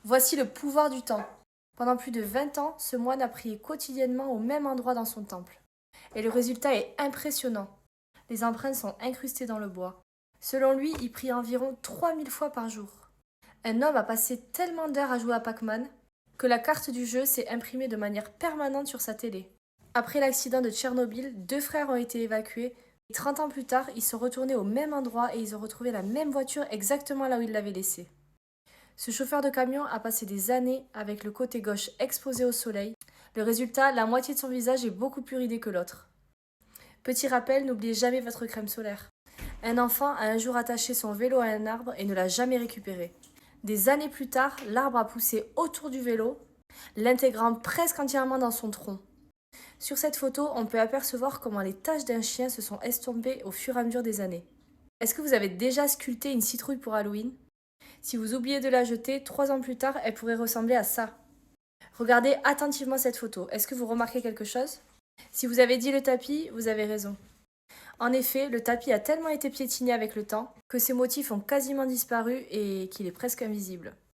Voici le pouvoir du temps. Pendant plus de 20 ans, ce moine a prié quotidiennement au même endroit dans son temple. Et le résultat est impressionnant. Les empreintes sont incrustées dans le bois. Selon lui, il prie environ 3000 fois par jour. Un homme a passé tellement d'heures à jouer à Pac-Man que la carte du jeu s'est imprimée de manière permanente sur sa télé. Après l'accident de Tchernobyl, deux frères ont été évacués. Et 30 ans plus tard, ils sont retournés au même endroit et ils ont retrouvé la même voiture exactement là où ils l'avaient laissée. Ce chauffeur de camion a passé des années avec le côté gauche exposé au soleil. Le résultat, la moitié de son visage est beaucoup plus ridé que l'autre. Petit rappel, n'oubliez jamais votre crème solaire. Un enfant a un jour attaché son vélo à un arbre et ne l'a jamais récupéré. Des années plus tard, l'arbre a poussé autour du vélo, l'intégrant presque entièrement dans son tronc. Sur cette photo, on peut apercevoir comment les taches d'un chien se sont estompées au fur et à mesure des années. Est-ce que vous avez déjà sculpté une citrouille pour Halloween? Si vous oubliez de la jeter, 3 ans plus tard, elle pourrait ressembler à ça. Regardez attentivement cette photo. Est-ce que vous remarquez quelque chose? Si vous avez dit le tapis, vous avez raison. En effet, le tapis a tellement été piétiné avec le temps que ses motifs ont quasiment disparu et qu'il est presque invisible.